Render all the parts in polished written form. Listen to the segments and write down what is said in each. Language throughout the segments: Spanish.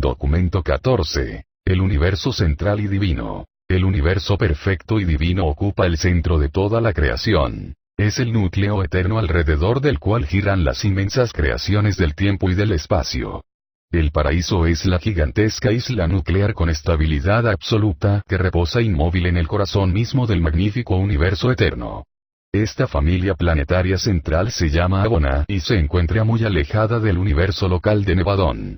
Documento 14. El universo central y divino. El universo perfecto y divino ocupa el centro de toda la creación. Es el núcleo eterno alrededor del cual giran las inmensas creaciones del tiempo y del espacio. El paraíso es la gigantesca isla nuclear con estabilidad absoluta que reposa inmóvil en el corazón mismo del magnífico universo eterno. Esta familia planetaria central se llama Abona y se encuentra muy alejada del universo local de Nevadón.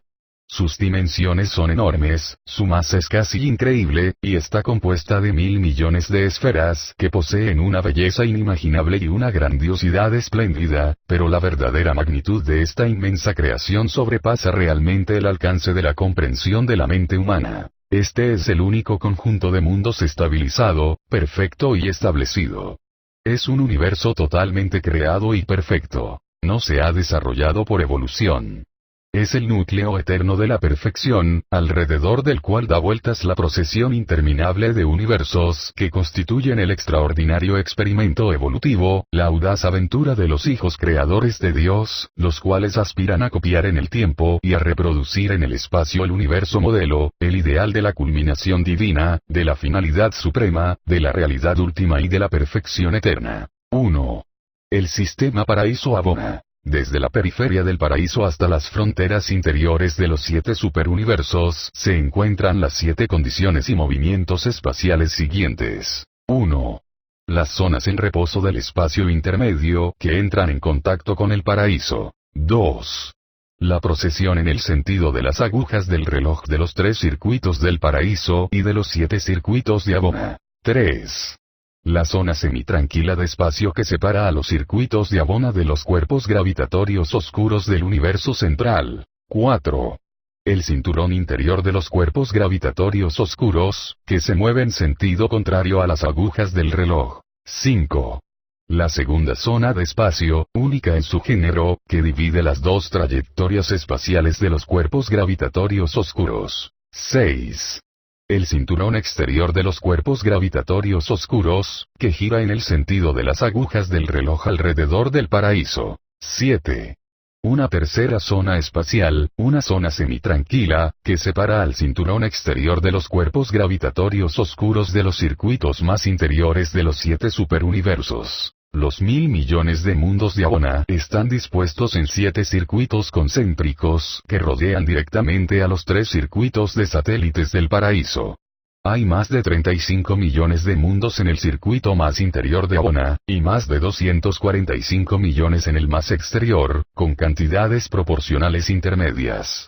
Sus dimensiones son enormes, su masa es casi increíble, y está compuesta de 1.000 millones de esferas que poseen una belleza inimaginable y una grandiosidad espléndida, pero la verdadera magnitud de esta inmensa creación sobrepasa realmente el alcance de la comprensión de la mente humana. Este es el único conjunto de mundos estabilizado, perfecto y establecido. Es un universo totalmente creado y perfecto. No se ha desarrollado por evolución. Es el núcleo eterno de la perfección, alrededor del cual da vueltas la procesión interminable de universos que constituyen el extraordinario experimento evolutivo, la audaz aventura de los hijos creadores de Dios, los cuales aspiran a copiar en el tiempo y a reproducir en el espacio el universo modelo, el ideal de la culminación divina, de la finalidad suprema, de la realidad última y de la perfección eterna. 1. El sistema paraíso Abona. Desde la periferia del paraíso hasta las fronteras interiores de los 7 superuniversos se encuentran las 7 condiciones y movimientos espaciales siguientes. 1. Las zonas en reposo del espacio intermedio que entran en contacto con el paraíso. 2. La procesión en el sentido de las agujas del reloj de los 3 circuitos del paraíso y de los 7 circuitos de Abona. 3. La zona semitranquila de espacio que separa a los circuitos de Abona de los cuerpos gravitatorios oscuros del universo central. 4. El cinturón interior de los cuerpos gravitatorios oscuros, que se mueve en sentido contrario a las agujas del reloj. 5. La segunda zona de espacio, única en su género, que divide las 2 trayectorias espaciales de los cuerpos gravitatorios oscuros. 6. El cinturón exterior de los cuerpos gravitatorios oscuros, que gira en el sentido de las agujas del reloj alrededor del paraíso. 7. Una tercera zona espacial, una zona semitranquila, que separa al cinturón exterior de los cuerpos gravitatorios oscuros de los circuitos más interiores de los 7 superuniversos. Los 1.000 millones de mundos de Abona están dispuestos en 7 circuitos concéntricos que rodean directamente a los 3 circuitos de satélites del paraíso. Hay más de 35 millones de mundos en el circuito más interior de Abona, y más de 245 millones en el más exterior, con cantidades proporcionales intermedias.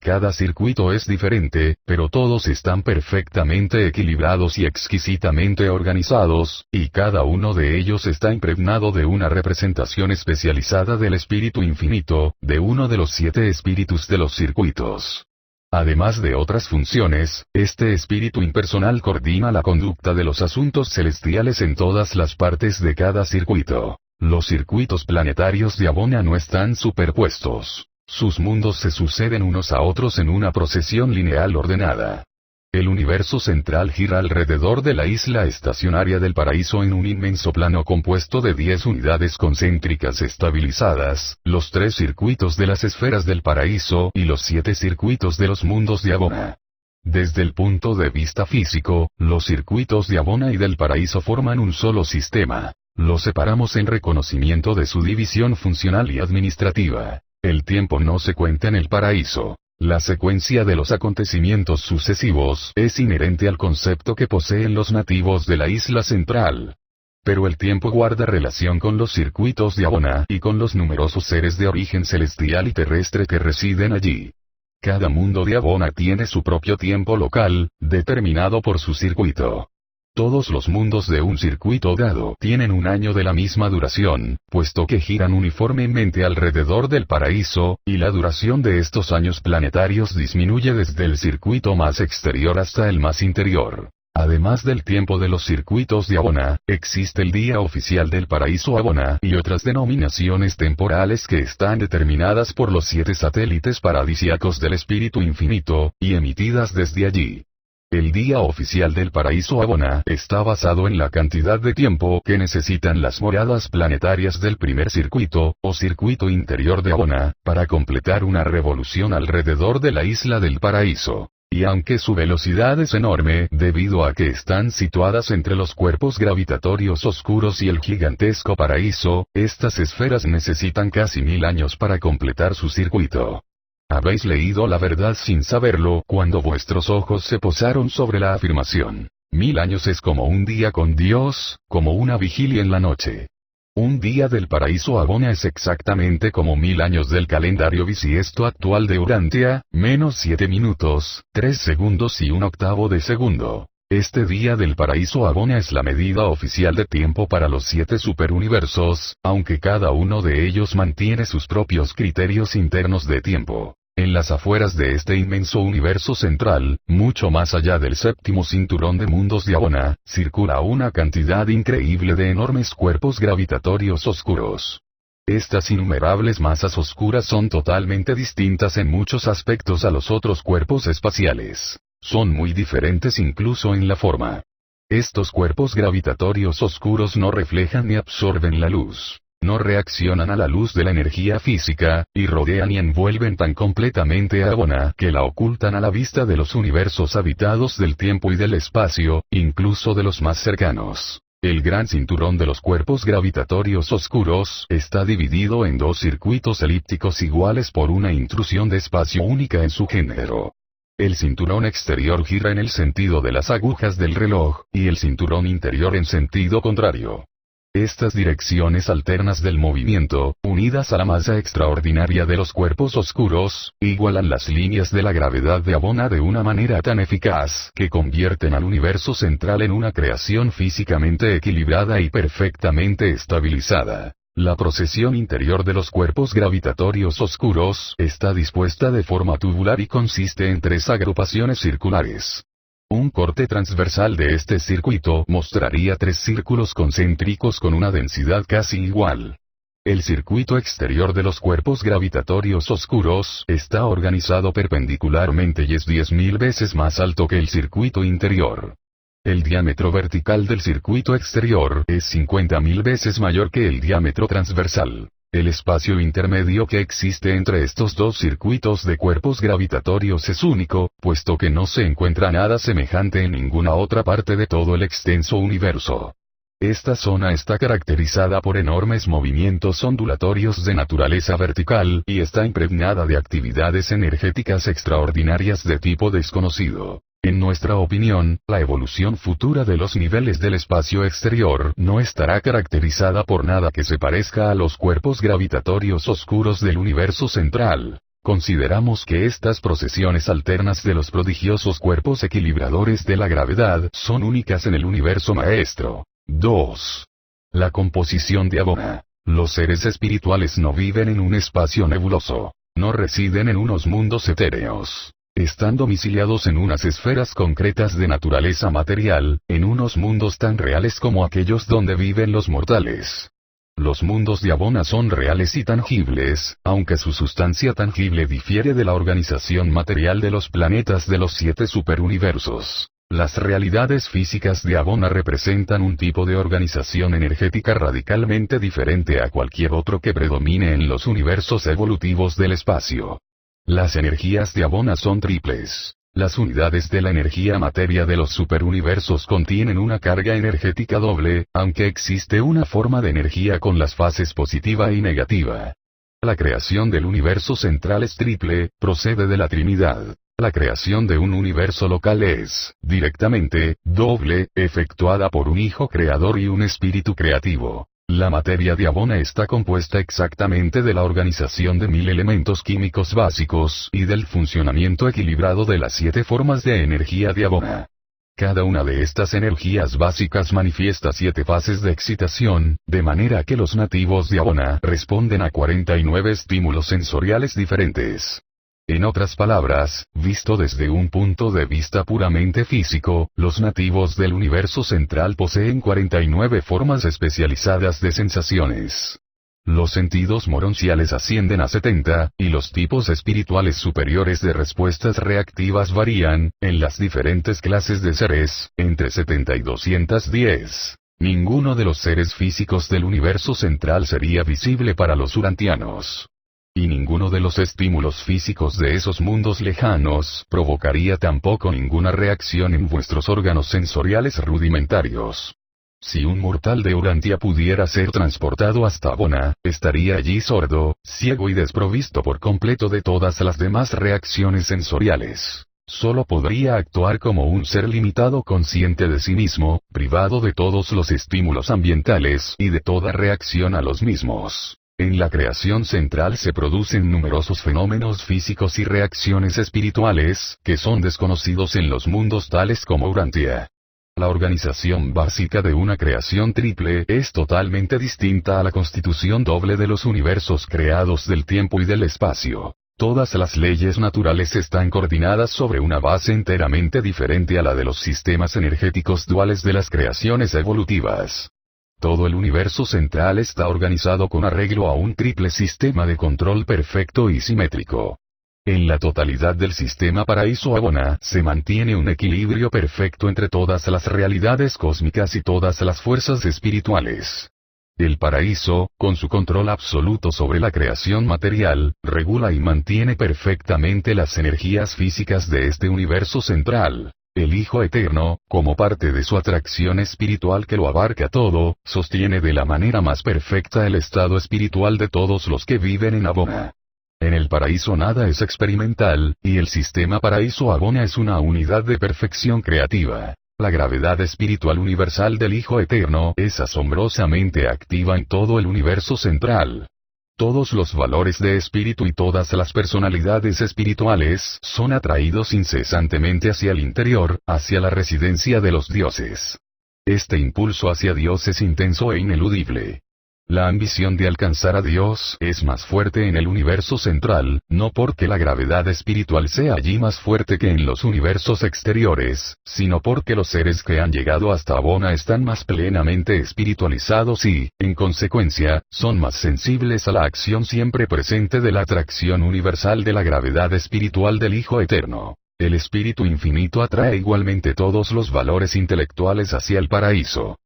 Cada circuito es diferente, pero todos están perfectamente equilibrados y exquisitamente organizados, y cada uno de ellos está impregnado de una representación especializada del espíritu infinito, de uno de los 7 espíritus de los circuitos. Además de otras funciones, este espíritu impersonal coordina la conducta de los asuntos celestiales en todas las partes de cada circuito. Los circuitos planetarios de Abona no están superpuestos. Sus mundos se suceden unos a otros en una procesión lineal ordenada. El universo central gira alrededor de la isla estacionaria del paraíso en un inmenso plano compuesto de 10 unidades concéntricas estabilizadas, los 3 circuitos de las esferas del paraíso y los 7 circuitos de los mundos de Abona. Desde el punto de vista físico, los circuitos de Abona y del paraíso forman un solo sistema. Los separamos en reconocimiento de su división funcional y administrativa. El tiempo no se cuenta en el paraíso. La secuencia de los acontecimientos sucesivos es inherente al concepto que poseen los nativos de la isla central. Pero el tiempo guarda relación con los circuitos de Abona y con los numerosos seres de origen celestial y terrestre que residen allí. Cada mundo de Abona tiene su propio tiempo local, determinado por su circuito. Todos los mundos de un circuito dado tienen un año de la misma duración, puesto que giran uniformemente alrededor del paraíso, y la duración de estos años planetarios disminuye desde el circuito más exterior hasta el más interior. Además del tiempo de los circuitos de Abona, existe el día oficial del paraíso Abona y otras denominaciones temporales que están determinadas por los 7 satélites paradisíacos del espíritu infinito, y emitidas desde allí. El día oficial del paraíso Abona está basado en la cantidad de tiempo que necesitan las moradas planetarias del primer circuito, o circuito interior de Abona, para completar una revolución alrededor de la isla del paraíso. Y aunque su velocidad es enorme debido a que están situadas entre los cuerpos gravitatorios oscuros y el gigantesco paraíso, estas esferas necesitan casi 1000 años para completar su circuito. Habéis leído la verdad sin saberlo cuando vuestros ojos se posaron sobre la afirmación. 1000 años es como un día con Dios, como una vigilia en la noche. Un día del paraíso Abona es exactamente como 1000 años del calendario bisiesto actual de Urantia, menos 7 minutos, 3 segundos y 1/8 de segundo. Este día del paraíso Abona es la medida oficial de tiempo para los 7 superuniversos, aunque cada uno de ellos mantiene sus propios criterios internos de tiempo. En las afueras de este inmenso universo central, mucho más allá del séptimo cinturón de mundos de Abona, circula una cantidad increíble de enormes cuerpos gravitatorios oscuros. Estas innumerables masas oscuras son totalmente distintas en muchos aspectos a los otros cuerpos espaciales. Son muy diferentes incluso en la forma. Estos cuerpos gravitatorios oscuros no reflejan ni absorben la luz. No reaccionan a la luz de la energía física, y rodean y envuelven tan completamente a Abona que la ocultan a la vista de los universos habitados del tiempo y del espacio, incluso de los más cercanos. El gran cinturón de los cuerpos gravitatorios oscuros está dividido en 2 circuitos elípticos iguales por una intrusión de espacio única en su género. El cinturón exterior gira en el sentido de las agujas del reloj, y el cinturón interior en sentido contrario. Estas direcciones alternas del movimiento, unidas a la masa extraordinaria de los cuerpos oscuros, igualan las líneas de la gravedad de Abona de una manera tan eficaz que convierten al universo central en una creación físicamente equilibrada y perfectamente estabilizada. La procesión interior de los cuerpos gravitatorios oscuros está dispuesta de forma tubular y consiste en 3 agrupaciones circulares. Un corte transversal de este circuito mostraría 3 círculos concéntricos con una densidad casi igual. El circuito exterior de los cuerpos gravitatorios oscuros está organizado perpendicularmente y es 10.000 veces más alto que el circuito interior. El diámetro vertical del circuito exterior es 50.000 veces mayor que el diámetro transversal. El espacio intermedio que existe entre estos 2 circuitos de cuerpos gravitatorios es único, puesto que no se encuentra nada semejante en ninguna otra parte de todo el extenso universo. Esta zona está caracterizada por enormes movimientos ondulatorios de naturaleza vertical y está impregnada de actividades energéticas extraordinarias de tipo desconocido. En nuestra opinión, la evolución futura de los niveles del espacio exterior no estará caracterizada por nada que se parezca a los cuerpos gravitatorios oscuros del universo central. Consideramos que estas procesiones alternas de los prodigiosos cuerpos equilibradores de la gravedad son únicas en el universo maestro. 2. La composición de Abona. Los seres espirituales no viven en un espacio nebuloso. No residen en unos mundos etéreos. Están domiciliados en unas esferas concretas de naturaleza material, en unos mundos tan reales como aquellos donde viven los mortales. Los mundos de Abona son reales y tangibles, aunque su sustancia tangible difiere de la organización material de los planetas de los 7 superuniversos. Las realidades físicas de Abona representan un tipo de organización energética radicalmente diferente a cualquier otro que predomine en los universos evolutivos del espacio. Las energías de Abona son triples. Las unidades de la energía materia de los superuniversos contienen una carga energética doble, aunque existe una forma de energía con las fases positiva y negativa. La creación del universo central es triple, procede de la Trinidad. La creación de un universo local es, directamente, doble, efectuada por un Hijo Creador y un Espíritu Creativo. La materia de Abona está compuesta exactamente de la organización de 1000 elementos químicos básicos y del funcionamiento equilibrado de las 7 formas de energía de Abona. Cada una de estas energías básicas manifiesta 7 fases de excitación, de manera que los nativos de Abona responden a 49 estímulos sensoriales diferentes. En otras palabras, visto desde un punto de vista puramente físico, los nativos del universo central poseen 49 formas especializadas de sensaciones. Los sentidos moronciales ascienden a 70, y los tipos espirituales superiores de respuestas reactivas varían, en las diferentes clases de seres, entre 70 y 210. Ninguno de los seres físicos del universo central sería visible para los urantianos. Y ninguno de los estímulos físicos de esos mundos lejanos provocaría tampoco ninguna reacción en vuestros órganos sensoriales rudimentarios. Si un mortal de Urantia pudiera ser transportado hasta Abona, estaría allí sordo, ciego y desprovisto por completo de todas las demás reacciones sensoriales. Solo podría actuar como un ser limitado consciente de sí mismo, privado de todos los estímulos ambientales y de toda reacción a los mismos. En la creación central se producen numerosos fenómenos físicos y reacciones espirituales, que son desconocidos en los mundos tales como Urantia. La organización básica de una creación triple es totalmente distinta a la constitución doble de los universos creados del tiempo y del espacio. Todas las leyes naturales están coordinadas sobre una base enteramente diferente a la de los sistemas energéticos duales de las creaciones evolutivas. Todo el universo central está organizado con arreglo a un triple sistema de control perfecto y simétrico. En la totalidad del sistema Paraíso-Abona se mantiene un equilibrio perfecto entre todas las realidades cósmicas y todas las fuerzas espirituales. El paraíso, con su control absoluto sobre la creación material, regula y mantiene perfectamente las energías físicas de este universo central. El Hijo Eterno, como parte de su atracción espiritual que lo abarca todo, sostiene de la manera más perfecta el estado espiritual de todos los que viven en Abona. En el paraíso nada es experimental, y el sistema Paraíso-Abona es una unidad de perfección creativa. La gravedad espiritual universal del Hijo Eterno es asombrosamente activa en todo el universo central. Todos los valores de espíritu y todas las personalidades espirituales son atraídos incesantemente hacia el interior, hacia la residencia de los dioses. Este impulso hacia Dios es intenso e ineludible. La ambición de alcanzar a Dios es más fuerte en el universo central, no porque la gravedad espiritual sea allí más fuerte que en los universos exteriores, sino porque los seres que han llegado hasta Abona están más plenamente espiritualizados y, en consecuencia, son más sensibles a la acción siempre presente de la atracción universal de la gravedad espiritual del Hijo Eterno. El Espíritu Infinito atrae igualmente todos los valores intelectuales hacia el paraíso.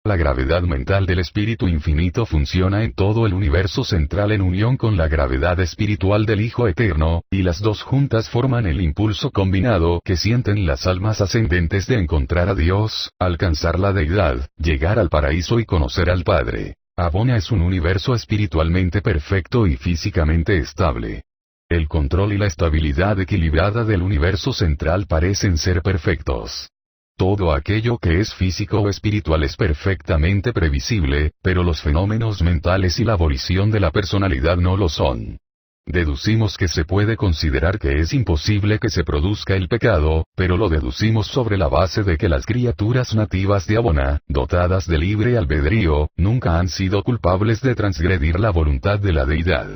La gravedad mental del Espíritu Infinito funciona en todo el universo central en unión con la gravedad espiritual del Hijo Eterno, y las dos juntas forman el impulso combinado que sienten las almas ascendentes de encontrar a Dios, alcanzar la deidad, llegar al paraíso y conocer al Padre. Abona es un universo espiritualmente perfecto y físicamente estable. El control y la estabilidad equilibrada del universo central parecen ser perfectos. Todo aquello que es físico o espiritual es perfectamente previsible, pero los fenómenos mentales y la volición de la personalidad no lo son. Deducimos que se puede considerar que es imposible que se produzca el pecado, pero lo deducimos sobre la base de que las criaturas nativas de Abona, dotadas de libre albedrío, nunca han sido culpables de transgredir la voluntad de la deidad.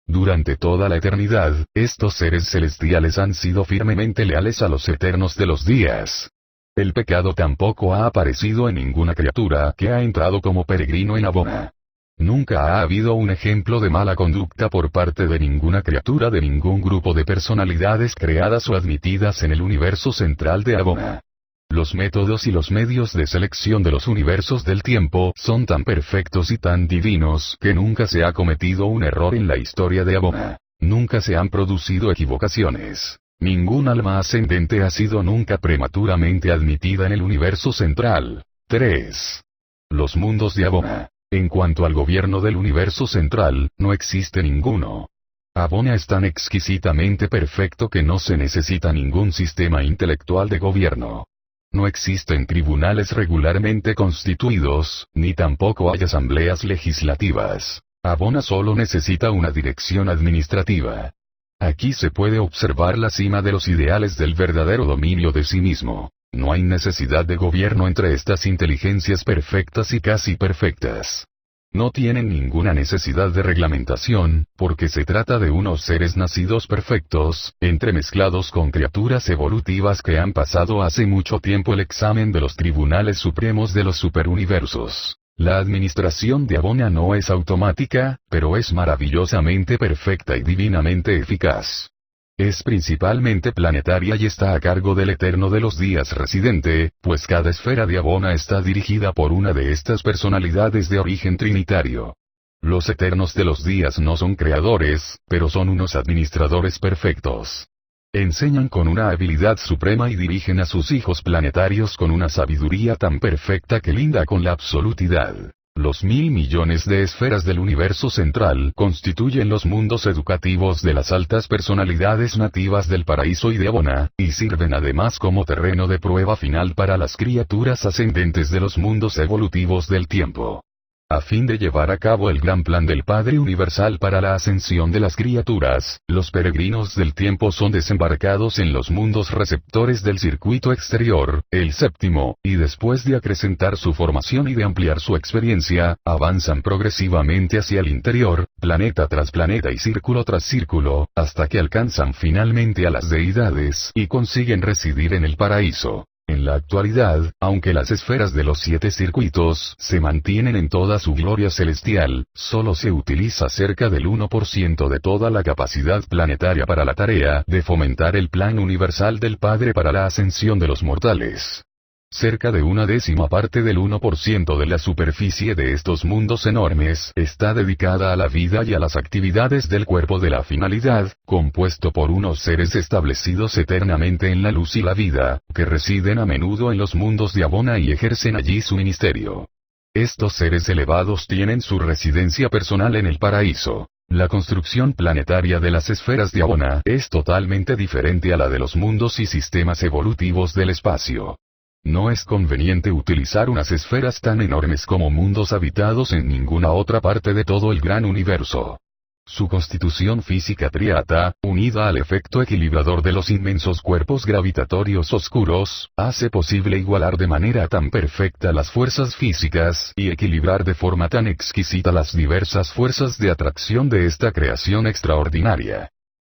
Durante toda la eternidad, estos seres celestiales han sido firmemente leales a los eternos de los días. El pecado tampoco ha aparecido en ninguna criatura que ha entrado como peregrino en Abona. Nunca ha habido un ejemplo de mala conducta por parte de ninguna criatura de ningún grupo de personalidades creadas o admitidas en el universo central de Abona. Los métodos y los medios de selección de los universos del tiempo son tan perfectos y tan divinos que nunca se ha cometido un error en la historia de Abona. Nunca se han producido equivocaciones. Ningún alma ascendente ha sido nunca prematuramente admitida en el universo central. 3. Los mundos de Abona. En cuanto al gobierno del universo central, no existe ninguno. Abona es tan exquisitamente perfecto que no se necesita ningún sistema intelectual de gobierno. No existen tribunales regularmente constituidos, ni tampoco hay asambleas legislativas. Abona solo necesita una dirección administrativa. Aquí se puede observar la cima de los ideales del verdadero dominio de sí mismo. No hay necesidad de gobierno entre estas inteligencias perfectas y casi perfectas. No tienen ninguna necesidad de reglamentación, porque se trata de unos seres nacidos perfectos, entremezclados con criaturas evolutivas que han pasado hace mucho tiempo el examen de los tribunales supremos de los superuniversos. La administración de Abona no es automática, pero es maravillosamente perfecta y divinamente eficaz. Es principalmente planetaria y está a cargo del Eterno de los Días residente, pues cada esfera de Abona está dirigida por una de estas personalidades de origen trinitario. Los Eternos de los Días no son creadores, pero son unos administradores perfectos. Enseñan con una habilidad suprema y dirigen a sus hijos planetarios con una sabiduría tan perfecta que linda con la absolutidad. Los 1.000 millones de esferas del universo central constituyen los mundos educativos de las altas personalidades nativas del paraíso y de Abona, y sirven además como terreno de prueba final para las criaturas ascendentes de los mundos evolutivos del tiempo. A fin de llevar a cabo el gran plan del Padre Universal para la ascensión de las criaturas, los peregrinos del tiempo son desembarcados en los mundos receptores del circuito exterior, el séptimo, y después de acrecentar su formación y de ampliar su experiencia, avanzan progresivamente hacia el interior, planeta tras planeta y círculo tras círculo, hasta que alcanzan finalmente a las deidades y consiguen residir en el paraíso. En la actualidad, aunque las esferas de los 7 circuitos se mantienen en toda su gloria celestial, solo se utiliza cerca del 1% de toda la capacidad planetaria para la tarea de fomentar el plan universal del Padre para la ascensión de los mortales. Cerca de 1/10 parte del 1% de la superficie de estos mundos enormes está dedicada a la vida y a las actividades del cuerpo de la finalidad, compuesto por unos seres establecidos eternamente en la luz y la vida, que residen a menudo en los mundos de Abona y ejercen allí su ministerio. Estos seres elevados tienen su residencia personal en el paraíso. La construcción planetaria de las esferas de Abona es totalmente diferente a la de los mundos y sistemas evolutivos del espacio. No es conveniente utilizar unas esferas tan enormes como mundos habitados en ninguna otra parte de todo el gran universo. Su constitución física triata, unida al efecto equilibrador de los inmensos cuerpos gravitatorios oscuros, hace posible igualar de manera tan perfecta las fuerzas físicas y equilibrar de forma tan exquisita las diversas fuerzas de atracción de esta creación extraordinaria.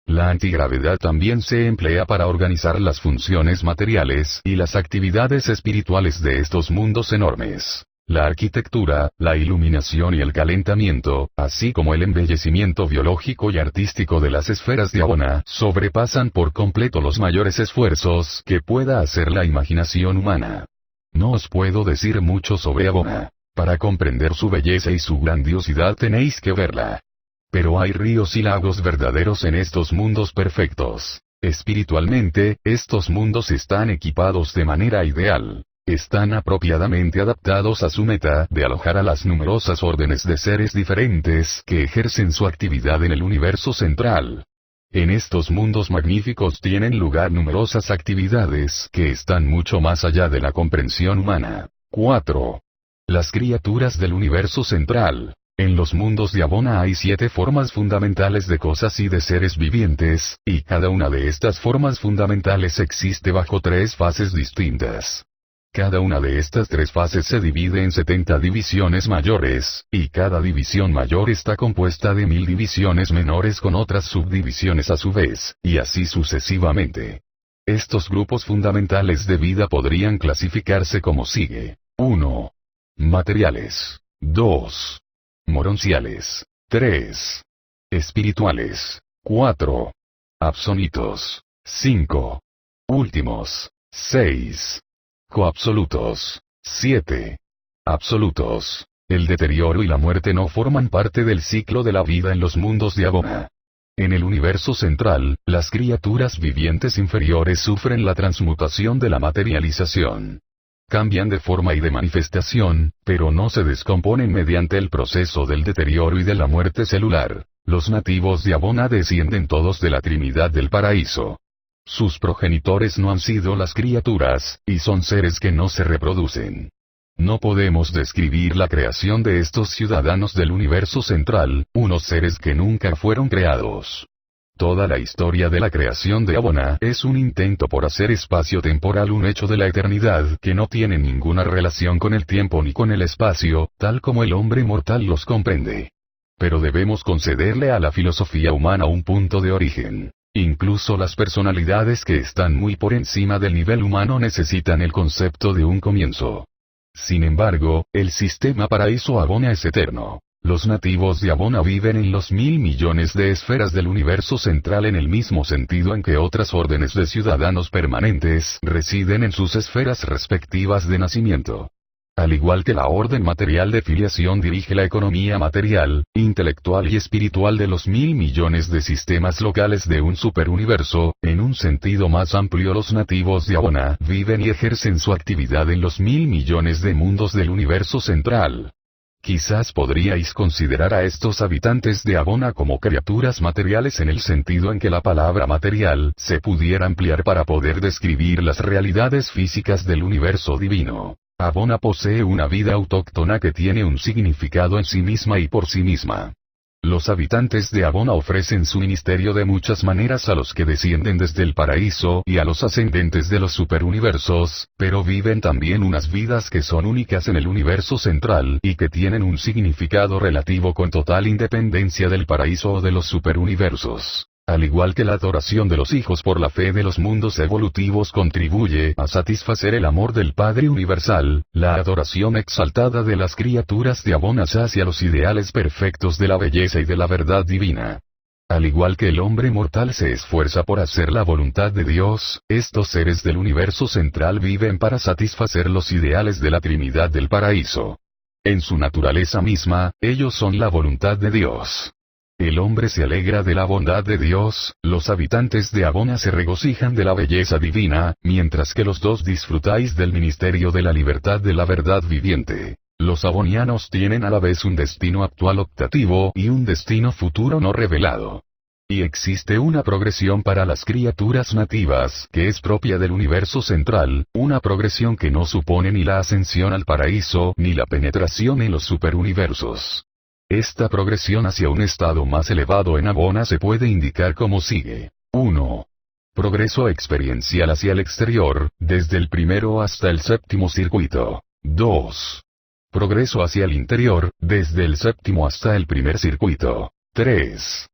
La antigravedad también se emplea para organizar las funciones materiales y las actividades espirituales de estos mundos enormes. La arquitectura, la iluminación y el calentamiento, así como el embellecimiento biológico y artístico de las esferas de Abona, sobrepasan por completo los mayores esfuerzos que pueda hacer la imaginación humana. No os puedo decir mucho sobre Abona. Para comprender su belleza y su grandiosidad tenéis que verla. Pero hay ríos y lagos verdaderos en estos mundos perfectos. Espiritualmente, estos mundos están equipados de manera ideal. Están apropiadamente adaptados a su meta de alojar a las numerosas órdenes de seres diferentes que ejercen su actividad en el universo central. En estos mundos magníficos tienen lugar numerosas actividades que están mucho más allá de la comprensión humana. 4. Las criaturas del universo central. En los mundos de Abona hay 7 formas fundamentales de cosas y de seres vivientes, y cada una de estas formas fundamentales existe bajo 3 fases distintas. Cada una de estas 3 fases se divide en 70 divisiones mayores, y cada división mayor está compuesta de 1000 divisiones menores con otras subdivisiones a su vez, y así sucesivamente. Estos grupos fundamentales de vida podrían clasificarse como sigue. 1. Materiales. 2. Moronciales. 3. Espirituales. 4. Absonitos. 5. Últimos. 6. Coabsolutos. 7. Absolutos. El deterioro y la muerte no forman parte del ciclo de la vida en los mundos de Abona. En el universo central, las criaturas vivientes inferiores sufren la transmutación de la materialización. Cambian de forma y de manifestación, pero no se descomponen mediante el proceso del deterioro y de la muerte celular. Los nativos de Abona descienden todos de la Trinidad del Paraíso. Sus progenitores no han sido las criaturas, y son seres que no se reproducen. No podemos describir la creación de estos ciudadanos del universo central, unos seres que nunca fueron creados. Toda la historia de la creación de Abona es un intento por hacer espacio-temporal un hecho de la eternidad que no tiene ninguna relación con el tiempo ni con el espacio, tal como el hombre mortal los comprende. Pero debemos concederle a la filosofía humana un punto de origen. Incluso las personalidades que están muy por encima del nivel humano necesitan el concepto de un comienzo. Sin embargo, el sistema paraíso Abona es eterno. Los nativos de Abona viven en los 1000 millones de esferas del universo central en el mismo sentido en que otras órdenes de ciudadanos permanentes residen en sus esferas respectivas de nacimiento. Al igual que la orden material de filiación dirige la economía material, intelectual y espiritual de los 1000 millones de sistemas locales de un superuniverso, en un sentido más amplio los nativos de Abona viven y ejercen su actividad en los 1000 millones de mundos del universo central. Quizás podríais considerar a estos habitantes de Abona como criaturas materiales en el sentido en que la palabra material se pudiera ampliar para poder describir las realidades físicas del universo divino. Abona posee una vida autóctona que tiene un significado en sí misma y por sí misma. Los habitantes de Abona ofrecen su ministerio de muchas maneras a los que descienden desde el paraíso y a los ascendentes de los superuniversos, pero viven también unas vidas que son únicas en el universo central y que tienen un significado relativo con total independencia del paraíso o de los superuniversos. Al igual que la adoración de los hijos por la fe de los mundos evolutivos contribuye a satisfacer el amor del Padre Universal, la adoración exaltada de las criaturas de Abona hacia los ideales perfectos de la belleza y de la verdad divina. Al igual que el hombre mortal se esfuerza por hacer la voluntad de Dios, estos seres del universo central viven para satisfacer los ideales de la Trinidad del paraíso. En su naturaleza misma, ellos son la voluntad de Dios. El hombre se alegra de la bondad de Dios, los habitantes de Abona se regocijan de la belleza divina, mientras que los dos disfrutáis del ministerio de la libertad de la verdad viviente. Los abonianos tienen a la vez un destino actual optativo y un destino futuro no revelado. Y existe una progresión para las criaturas nativas que es propia del universo central, una progresión que no supone ni la ascensión al paraíso ni la penetración en los superuniversos. Esta progresión hacia un estado más elevado en Abona se puede indicar como sigue. 1. Progreso experiencial hacia el exterior, desde el primero hasta el séptimo circuito. 2. Progreso hacia el interior, desde el séptimo hasta el primer circuito. 3.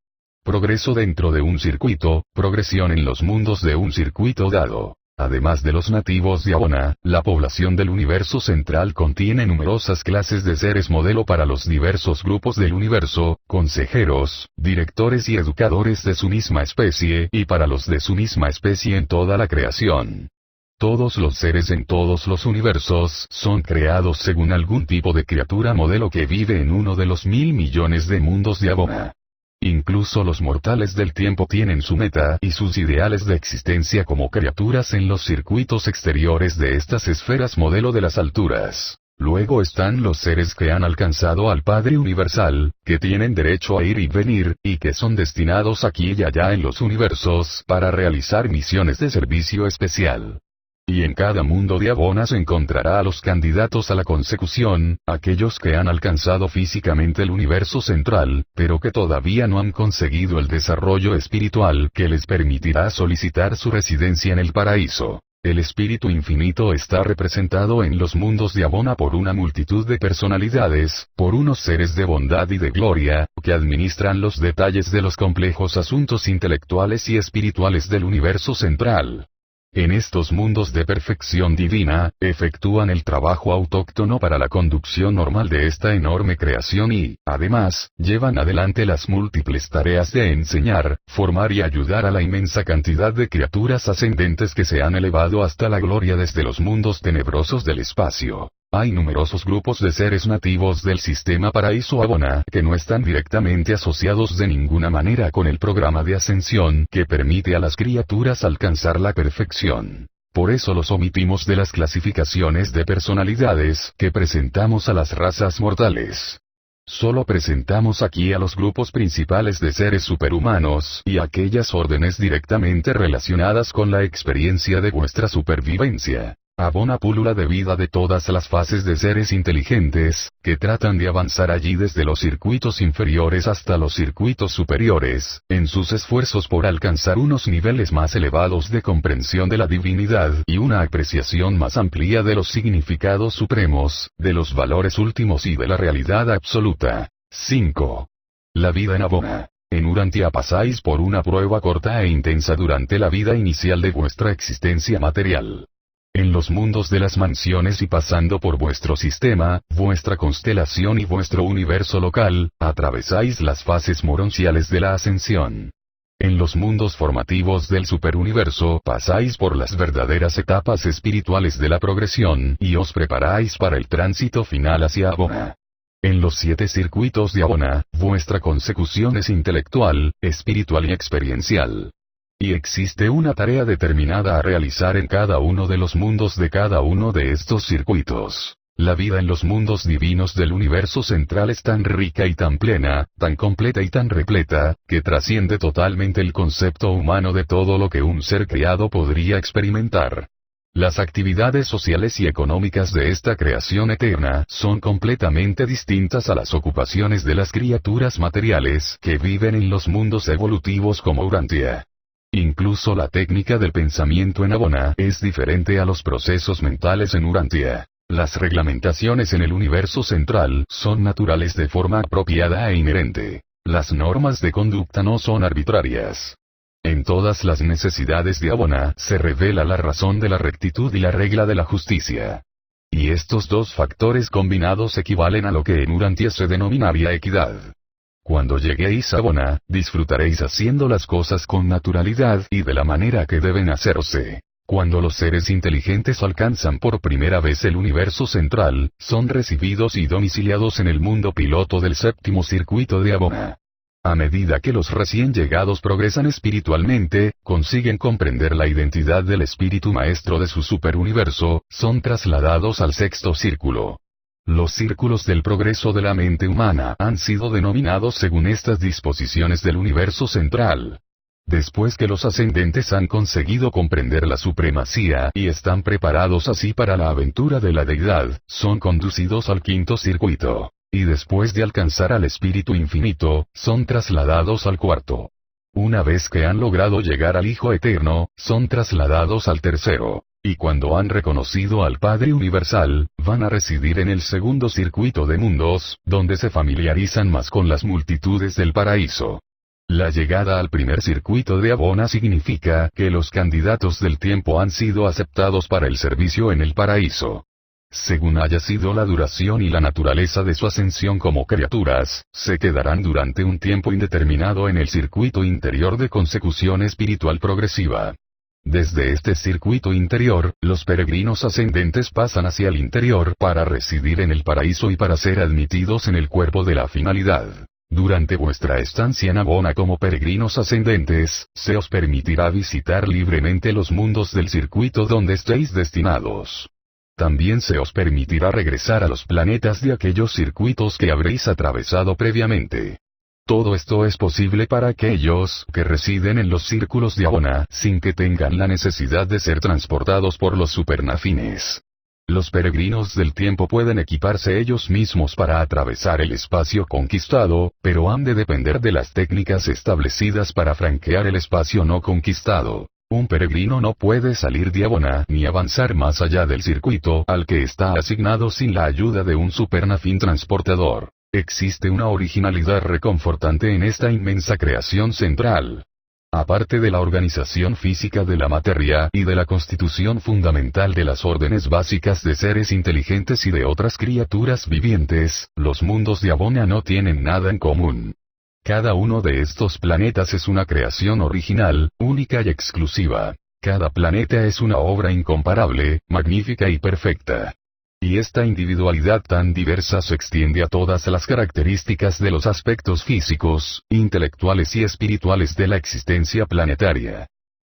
Progreso dentro de un circuito, progresión en los mundos de un circuito dado. Además de los nativos de Abona, la población del universo central contiene numerosas clases de seres modelo para los diversos grupos del universo, consejeros, directores y educadores de su misma especie y para los de su misma especie en toda la creación. Todos los seres en todos los universos son creados según algún tipo de criatura modelo que vive en uno de los 1000 millones de mundos de Abona. Incluso los mortales del tiempo tienen su meta y sus ideales de existencia como criaturas en los circuitos exteriores de estas esferas modelo de las alturas. Luego están los seres que han alcanzado al Padre Universal, que tienen derecho a ir y venir, y que son destinados aquí y allá en los universos para realizar misiones de servicio especial. Y en cada mundo de Abona se encontrará a los candidatos a la consecución, aquellos que han alcanzado físicamente el universo central, pero que todavía no han conseguido el desarrollo espiritual que les permitirá solicitar su residencia en el paraíso. El espíritu infinito está representado en los mundos de Abona por una multitud de personalidades, por unos seres de bondad y de gloria, que administran los detalles de los complejos asuntos intelectuales y espirituales del universo central. En estos mundos de perfección divina, efectúan el trabajo autóctono para la conducción normal de esta enorme creación y, además, llevan adelante las múltiples tareas de enseñar, formar y ayudar a la inmensa cantidad de criaturas ascendentes que se han elevado hasta la gloria desde los mundos tenebrosos del espacio. Hay numerosos grupos de seres nativos del sistema paraíso Abona que no están directamente asociados de ninguna manera con el programa de ascensión que permite a las criaturas alcanzar la perfección. Por eso los omitimos de las clasificaciones de personalidades que presentamos a las razas mortales. Solo presentamos aquí a los grupos principales de seres superhumanos y aquellas órdenes directamente relacionadas con la experiencia de vuestra supervivencia. Abona púlula de vida de todas las fases de seres inteligentes, que tratan de avanzar allí desde los circuitos inferiores hasta los circuitos superiores, en sus esfuerzos por alcanzar unos niveles más elevados de comprensión de la divinidad y una apreciación más amplia de los significados supremos, de los valores últimos y de la realidad absoluta. 5. La vida en Abona. En Urantia pasáis por una prueba corta e intensa durante la vida inicial de vuestra existencia material. En los mundos de las mansiones y pasando por vuestro sistema, vuestra constelación y vuestro universo local, atravesáis las fases moronciales de la ascensión. En los mundos formativos del superuniverso pasáis por las verdaderas etapas espirituales de la progresión y os preparáis para el tránsito final hacia Abona. En los 7 circuitos de Abona, vuestra consecución es intelectual, espiritual y experiencial. Y existe una tarea determinada a realizar en cada uno de los mundos de cada uno de estos circuitos. La vida en los mundos divinos del universo central es tan rica y tan plena, tan completa y tan repleta, que trasciende totalmente el concepto humano de todo lo que un ser creado podría experimentar. Las actividades sociales y económicas de esta creación eterna son completamente distintas a las ocupaciones de las criaturas materiales que viven en los mundos evolutivos como Urantia. Incluso la técnica del pensamiento en Abona es diferente a los procesos mentales en Urantia. Las reglamentaciones en el universo central son naturales de forma apropiada e inherente. Las normas de conducta no son arbitrarias. En todas las necesidades de Abona se revela la razón de la rectitud y la regla de la justicia. Y estos dos factores combinados equivalen a lo que en Urantia se denominaría equidad. Cuando lleguéis a Abona, disfrutaréis haciendo las cosas con naturalidad y de la manera que deben hacerse. Cuando los seres inteligentes alcanzan por primera vez el universo central, son recibidos y domiciliados en el mundo piloto del 7º circuito de Abona. A medida que los recién llegados progresan espiritualmente, consiguen comprender la identidad del espíritu maestro de su superuniverso, son trasladados al 6º círculo. Los círculos del progreso de la mente humana han sido denominados según estas disposiciones del universo central. Después que los ascendentes han conseguido comprender la supremacía y están preparados así para la aventura de la deidad, son conducidos al 5º circuito. Y después de alcanzar al espíritu infinito, son trasladados al 4º. Una vez que han logrado llegar al Hijo Eterno, son trasladados al 3º. Y cuando han reconocido al Padre Universal, van a residir en el 2º circuito de mundos, donde se familiarizan más con las multitudes del paraíso. La llegada al primer circuito de Abona significa que los candidatos del tiempo han sido aceptados para el servicio en el paraíso. Según haya sido la duración y la naturaleza de su ascensión como criaturas, se quedarán durante un tiempo indeterminado en el circuito interior de consecución espiritual progresiva. Desde este circuito interior, los peregrinos ascendentes pasan hacia el interior para residir en el paraíso y para ser admitidos en el cuerpo de la finalidad. Durante vuestra estancia en Abona como peregrinos ascendentes, se os permitirá visitar libremente los mundos del circuito donde estéis destinados. También se os permitirá regresar a los planetas de aquellos circuitos que habréis atravesado previamente. Todo esto es posible para aquellos que residen en los círculos de Abona sin que tengan la necesidad de ser transportados por los supernafines. Los peregrinos del tiempo pueden equiparse ellos mismos para atravesar el espacio conquistado, pero han de depender de las técnicas establecidas para franquear el espacio no conquistado. Un peregrino no puede salir de Abona ni avanzar más allá del circuito al que está asignado sin la ayuda de un supernafín transportador. Existe una originalidad reconfortante en esta inmensa creación central. Aparte de la organización física de la materia y de la constitución fundamental de las órdenes básicas de seres inteligentes y de otras criaturas vivientes, los mundos de Abona no tienen nada en común. Cada uno de estos planetas es una creación original, única y exclusiva. Cada planeta es una obra incomparable, magnífica y perfecta. Y esta individualidad tan diversa se extiende a todas las características de los aspectos físicos, intelectuales y espirituales de la existencia planetaria.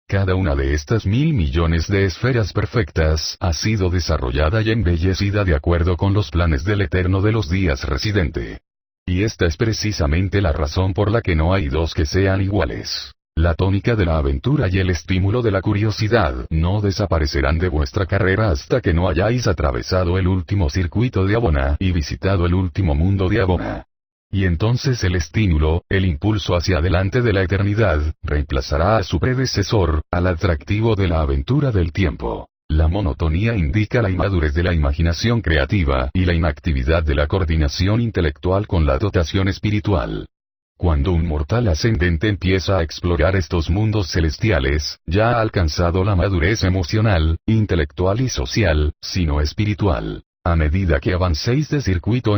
Cada una de estas 1.000 millones de esferas perfectas ha sido desarrollada y embellecida de acuerdo con los planes del Eterno de los días residente. Y esta es precisamente la razón por la que no hay dos que sean iguales. La tónica de la aventura y el estímulo de la curiosidad no desaparecerán de vuestra carrera hasta que no hayáis atravesado el último circuito de Abona y visitado el último mundo de Abona. Y entonces el estímulo, el impulso hacia adelante de la eternidad, reemplazará a su predecesor, al atractivo de la aventura del tiempo. La monotonía indica la inmadurez de la imaginación creativa y la inactividad de la coordinación intelectual con la dotación espiritual. Cuando un mortal ascendente empieza a explorar estos mundos celestiales, ya ha alcanzado la madurez emocional, intelectual y social, sino espiritual. A medida que avancéis de circuito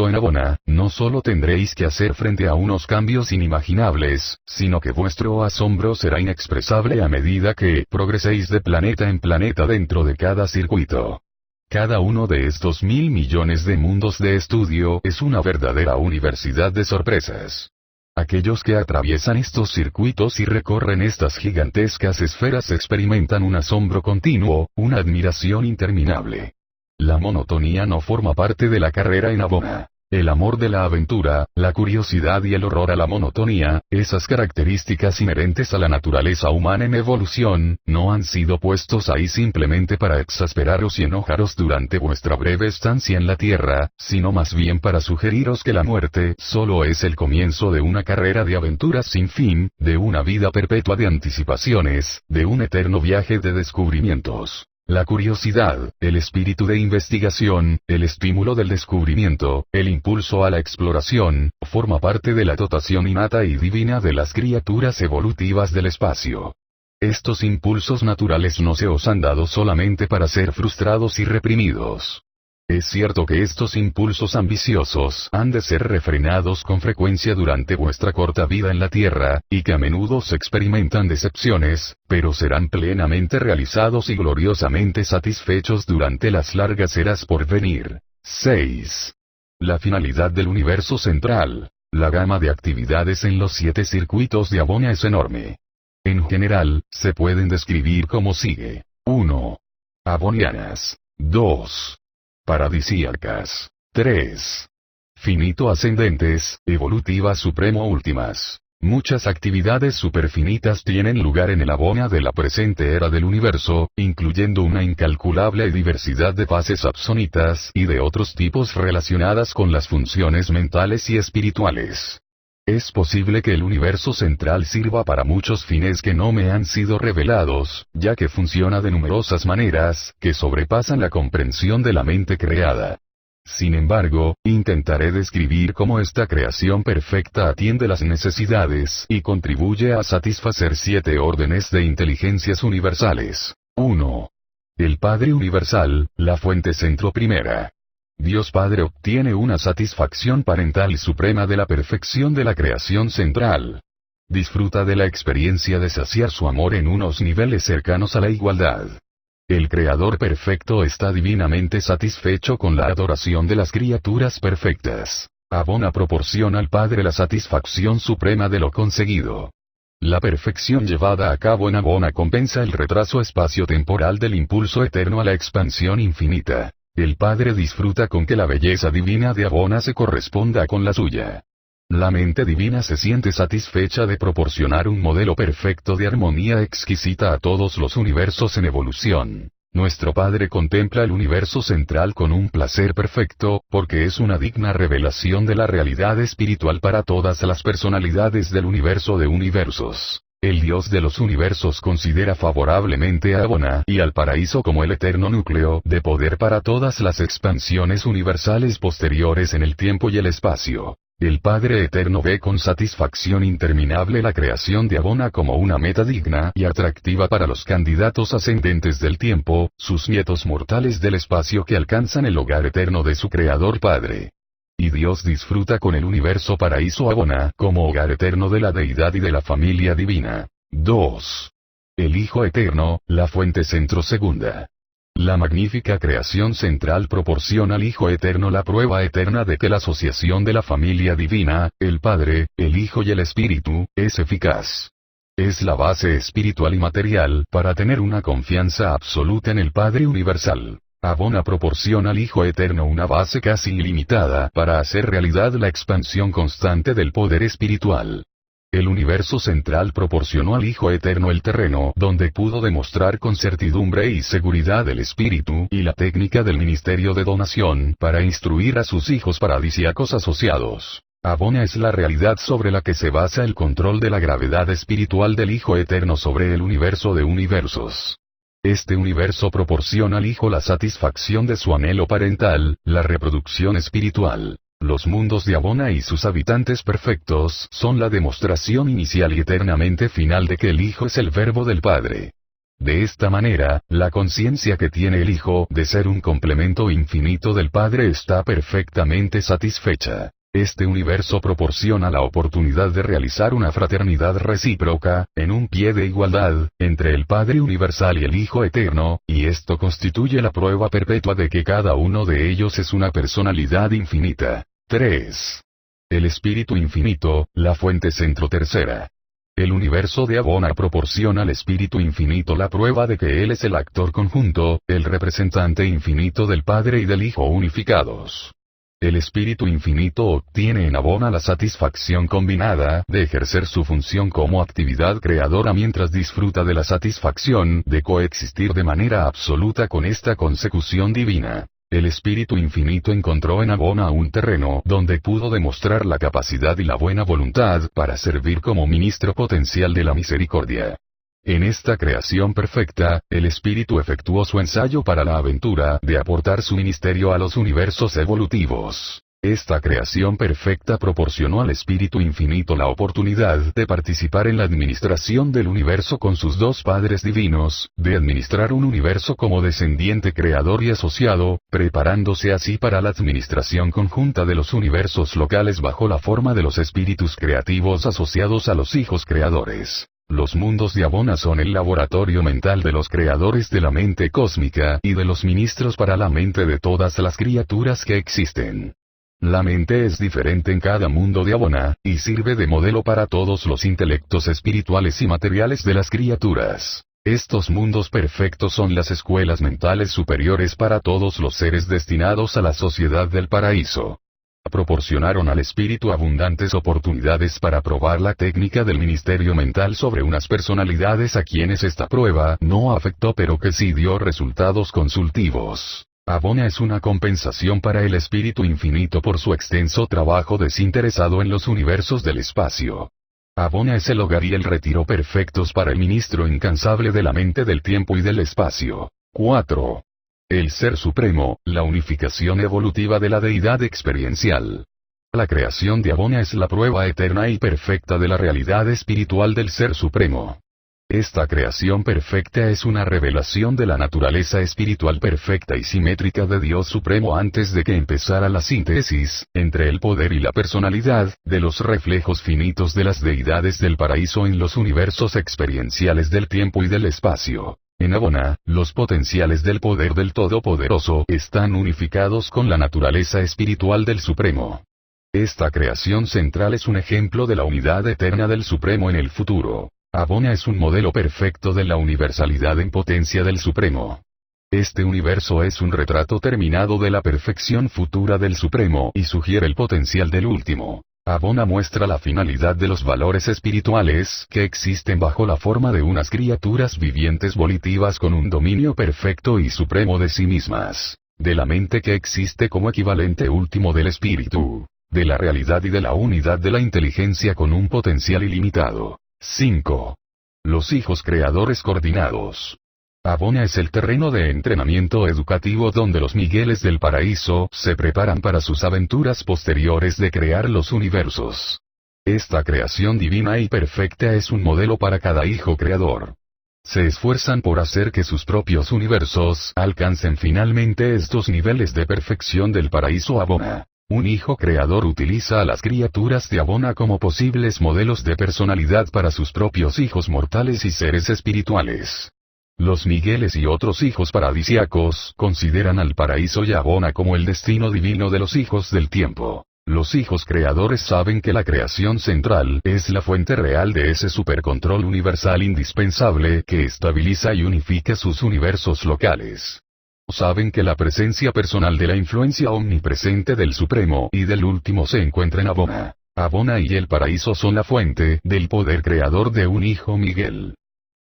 en Abona, no solo tendréis que hacer frente a unos cambios inimaginables, sino que vuestro asombro será inexpresable a medida que progreséis de planeta en planeta dentro de cada circuito. Cada uno de estos 1.000 millones de mundos de estudio es una verdadera universidad de sorpresas. Aquellos que atraviesan estos circuitos y recorren estas gigantescas esferas experimentan un asombro continuo, una admiración interminable. La monotonía no forma parte de la carrera en Abona. El amor de la aventura, la curiosidad y el horror a la monotonía, esas características inherentes a la naturaleza humana en evolución, no han sido puestos ahí simplemente para exasperaros y enojaros durante vuestra breve estancia en la Tierra, sino más bien para sugeriros que la muerte solo es el comienzo de una carrera de aventuras sin fin, de una vida perpetua de anticipaciones, de un eterno viaje de descubrimientos. La curiosidad, el espíritu de investigación, el estímulo del descubrimiento, el impulso a la exploración, forma parte de la dotación innata y divina de las criaturas evolutivas del espacio. Estos impulsos naturales no se os han dado solamente para ser frustrados y reprimidos. Es cierto que estos impulsos ambiciosos han de ser refrenados con frecuencia durante vuestra corta vida en la Tierra, y que a menudo se experimentan decepciones, pero serán plenamente realizados y gloriosamente satisfechos durante las largas eras por venir. 6. La finalidad del universo central. La gama de actividades en los 7 circuitos de Abona es enorme. En general, se pueden describir como sigue. 1. Abonianas. 2. Paradisíacas. 3. Finito ascendentes, evolutivas supremo últimas. Muchas actividades superfinitas tienen lugar en el Abona de la presente era del universo, incluyendo una incalculable diversidad de fases absonitas y de otros tipos relacionadas con las funciones mentales y espirituales. Es posible que el universo central sirva para muchos fines que no me han sido revelados, ya que funciona de numerosas maneras, que sobrepasan la comprensión de la mente creada. Sin embargo, intentaré describir cómo esta creación perfecta atiende las necesidades y contribuye a satisfacer 7 órdenes de inteligencias universales. 1. El Padre Universal, la fuente centro primera. Dios Padre obtiene una satisfacción parental suprema de la perfección de la creación central. Disfruta de la experiencia de saciar su amor en unos niveles cercanos a la igualdad. El Creador perfecto está divinamente satisfecho con la adoración de las criaturas perfectas. Abona proporciona al Padre la satisfacción suprema de lo conseguido. La perfección llevada a cabo en Abona compensa el retraso espacio-temporal del impulso eterno a la expansión infinita. El Padre disfruta con que la belleza divina de Abona se corresponda con la suya. La mente divina se siente satisfecha de proporcionar un modelo perfecto de armonía exquisita a todos los universos en evolución. Nuestro Padre contempla el universo central con un placer perfecto, porque es una digna revelación de la realidad espiritual para todas las personalidades del universo de universos. El Dios de los universos considera favorablemente a Abona y al paraíso como el eterno núcleo de poder para todas las expansiones universales posteriores en el tiempo y el espacio. El Padre Eterno ve con satisfacción interminable la creación de Abona como una meta digna y atractiva para los candidatos ascendentes del tiempo, sus nietos mortales del espacio que alcanzan el hogar eterno de su Creador Padre. Y Dios disfruta con el universo paraíso Abona como hogar eterno de la deidad y de la familia divina. 2. El Hijo Eterno, la fuente centro segunda. La magnífica creación central proporciona al Hijo Eterno la prueba eterna de que la asociación de la familia divina, el Padre, el Hijo y el Espíritu, es eficaz. Es la base espiritual y material para tener una confianza absoluta en el Padre Universal. Abona proporciona al Hijo Eterno una base casi ilimitada para hacer realidad la expansión constante del poder espiritual. El universo central proporcionó al Hijo Eterno el terreno donde pudo demostrar con certidumbre y seguridad el espíritu y la técnica del ministerio de donación para instruir a sus hijos paradisíacos asociados. Abona es la realidad sobre la que se basa el control de la gravedad espiritual del Hijo Eterno sobre el universo de universos. Este universo proporciona al Hijo la satisfacción de su anhelo parental, la reproducción espiritual. Los mundos de Abona y sus habitantes perfectos son la demostración inicial y eternamente final de que el Hijo es el Verbo del Padre. De esta manera, la conciencia que tiene el Hijo de ser un complemento infinito del Padre está perfectamente satisfecha. Este universo proporciona la oportunidad de realizar una fraternidad recíproca, en un pie de igualdad, entre el Padre Universal y el Hijo Eterno, y esto constituye la prueba perpetua de que cada uno de ellos es una personalidad infinita. 3. El Espíritu Infinito, la fuente centro tercera. El universo de Abona proporciona al Espíritu Infinito la prueba de que Él es el actor conjunto, el representante infinito del Padre y del Hijo unificados. El Espíritu Infinito obtiene en Abona la satisfacción combinada de ejercer su función como actividad creadora mientras disfruta de la satisfacción de coexistir de manera absoluta con esta consecución divina. El Espíritu Infinito encontró en Abona un terreno donde pudo demostrar la capacidad y la buena voluntad para servir como ministro potencial de la misericordia. En esta creación perfecta, el Espíritu efectuó su ensayo para la aventura de aportar su ministerio a los universos evolutivos. Esta creación perfecta proporcionó al Espíritu Infinito la oportunidad de participar en la administración del universo con sus dos padres divinos, de administrar un universo como descendiente creador y asociado, preparándose así para la administración conjunta de los universos locales bajo la forma de los espíritus creativos asociados a los hijos creadores. Los mundos de Abona son el laboratorio mental de los creadores de la mente cósmica y de los ministros para la mente de todas las criaturas que existen. La mente es diferente en cada mundo de Abona, y sirve de modelo para todos los intelectos espirituales y materiales de las criaturas. Estos mundos perfectos son las escuelas mentales superiores para todos los seres destinados a la sociedad del paraíso. Proporcionaron al espíritu abundantes oportunidades para probar la técnica del ministerio mental sobre unas personalidades a quienes esta prueba no afectó pero que sí dio resultados consultivos. Abona es una compensación para el espíritu infinito por su extenso trabajo desinteresado en los universos del espacio. Abona es el hogar y el retiro perfectos para el ministro incansable de la mente del tiempo y del espacio. 4. El Ser Supremo, la unificación evolutiva de la deidad experiencial. La creación de Abona es la prueba eterna y perfecta de la realidad espiritual del Ser Supremo. Esta creación perfecta es una revelación de la naturaleza espiritual perfecta y simétrica de Dios Supremo antes de que empezara la síntesis, entre el poder y la personalidad, de los reflejos finitos de las deidades del paraíso en los universos experienciales del tiempo y del espacio. En Abona, los potenciales del poder del Todopoderoso están unificados con la naturaleza espiritual del Supremo. Esta creación central es un ejemplo de la unidad eterna del Supremo en el futuro. Abona es un modelo perfecto de la universalidad en potencia del Supremo. Este universo es un retrato terminado de la perfección futura del Supremo y sugiere el potencial del último. Abona muestra la finalidad de los valores espirituales que existen bajo la forma de unas criaturas vivientes volitivas con un dominio perfecto y supremo de sí mismas, de la mente que existe como equivalente último del espíritu, de la realidad y de la unidad de la inteligencia con un potencial ilimitado. 5. Los hijos creadores coordinados. Abona es el terreno de entrenamiento educativo donde los Migueles del paraíso se preparan para sus aventuras posteriores de crear los universos. Esta creación divina y perfecta es un modelo para cada hijo creador. Se esfuerzan por hacer que sus propios universos alcancen finalmente estos niveles de perfección del paraíso Abona. Un hijo creador utiliza a las criaturas de Abona como posibles modelos de personalidad para sus propios hijos mortales y seres espirituales. Los Migueles y otros hijos paradisiacos consideran al paraíso y Abona como el destino divino de los hijos del tiempo. Los hijos creadores saben que la creación central es la fuente real de ese supercontrol universal indispensable que estabiliza y unifica sus universos locales. Saben que la presencia personal de la influencia omnipresente del Supremo y del Último se encuentra en Abona. Abona y el paraíso son la fuente del poder creador de un hijo Miguel.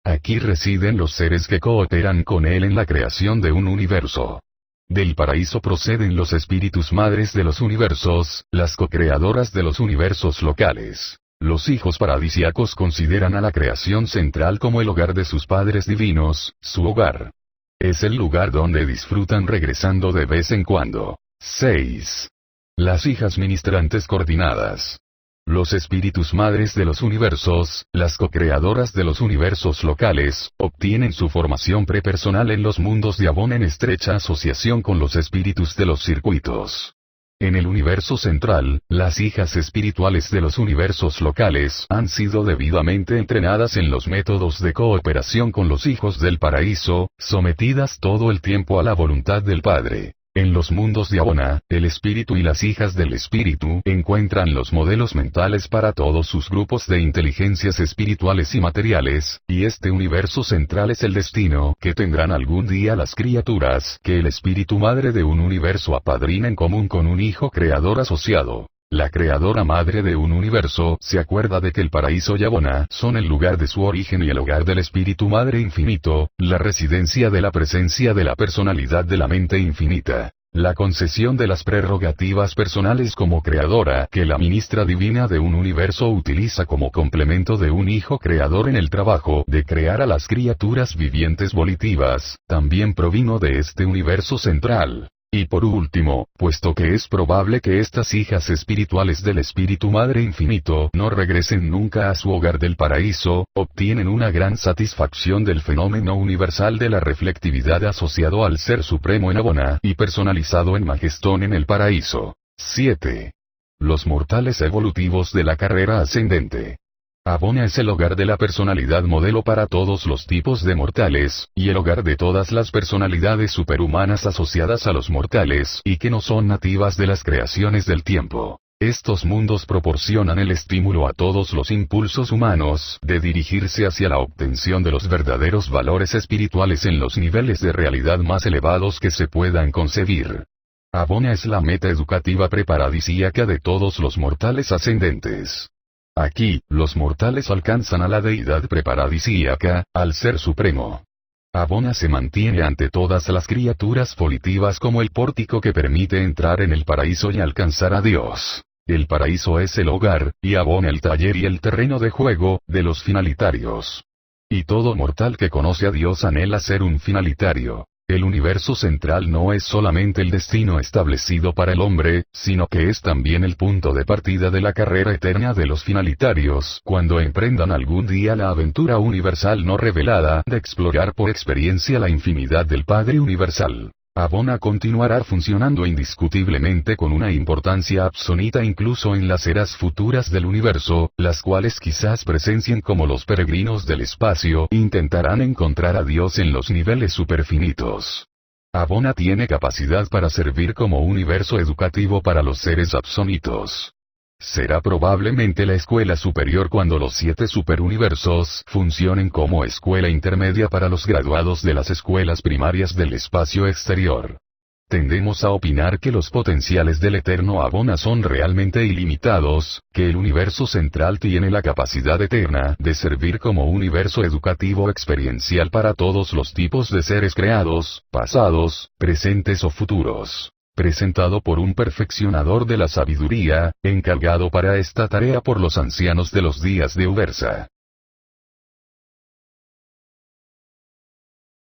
Aquí residen los seres que cooperan con él en la creación de un universo. Del paraíso proceden los espíritus madres de los universos, las co-creadoras de los universos locales. Los hijos paradisiacos consideran a la creación central como el hogar de sus padres divinos, su hogar. Es el lugar donde disfrutan regresando de vez en cuando. 6. las hijas ministrantes coordinadas. Los espíritus madres de los universos, las co-creadoras de los universos locales, obtienen su formación prepersonal en los mundos de Abona en estrecha asociación con los espíritus de los circuitos. En el universo central, las hijas espirituales de los universos locales han sido debidamente entrenadas en los métodos de cooperación con los hijos del paraíso, sometidas todo el tiempo a la voluntad del Padre. En los mundos de Abona, el espíritu y las hijas del espíritu encuentran los modelos mentales para todos sus grupos de inteligencias espirituales y materiales, y este universo central es el destino que tendrán algún día las criaturas que el espíritu madre de un universo apadrina en común con un hijo creador asociado. La creadora madre de un universo se acuerda de que el paraíso y Abona son el lugar de su origen y el hogar del espíritu madre infinito, la residencia de la presencia de la personalidad de la mente infinita. La concesión de las prerrogativas personales como creadora que la ministra divina de un universo utiliza como complemento de un hijo creador en el trabajo de crear a las criaturas vivientes volitivas, también provino de este universo central. Y por último, puesto que es probable que estas hijas espirituales del Espíritu Madre Infinito no regresen nunca a su hogar del paraíso, obtienen una gran satisfacción del fenómeno universal de la reflectividad asociado al Ser Supremo en Abona y personalizado en Majestón en el paraíso. 7. Los mortales evolutivos de la carrera ascendente. Abona es el hogar de la personalidad modelo para todos los tipos de mortales, y el hogar de todas las personalidades superhumanas asociadas a los mortales y que no son nativas de las creaciones del tiempo. Estos mundos proporcionan el estímulo a todos los impulsos humanos de dirigirse hacia la obtención de los verdaderos valores espirituales en los niveles de realidad más elevados que se puedan concebir. Abona es la meta educativa preparadisíaca de todos los mortales ascendentes. Aquí, los mortales alcanzan a la deidad preparadisíaca, al Ser Supremo. Abona se mantiene ante todas las criaturas volitivas como el pórtico que permite entrar en el paraíso y alcanzar a Dios. El paraíso es el hogar, y Abona el taller y el terreno de juego, de los finalitarios. Y todo mortal que conoce a Dios anhela ser un finalitario. El universo central no es solamente el destino establecido para el hombre, sino que es también el punto de partida de la carrera eterna de los finalitarios cuando emprendan algún día la aventura universal no revelada de explorar por experiencia la infinidad del Padre Universal. Abona continuará funcionando indiscutiblemente con una importancia absoluta incluso en las eras futuras del universo, las cuales quizás presencien como los peregrinos del espacio intentarán encontrar a Dios en los niveles superfinitos. Abona tiene capacidad para servir como universo educativo para los seres absolutos. Será probablemente la escuela superior cuando los 7 superuniversos funcionen como escuela intermedia para los graduados de las escuelas primarias del espacio exterior. Tendemos a opinar que los potenciales del eterno Abona son realmente ilimitados, que el universo central tiene la capacidad eterna de servir como universo educativo experiencial para todos los tipos de seres creados, pasados, presentes o futuros. Presentado por un perfeccionador de la sabiduría, encargado para esta tarea por los ancianos de los días de Ubersa.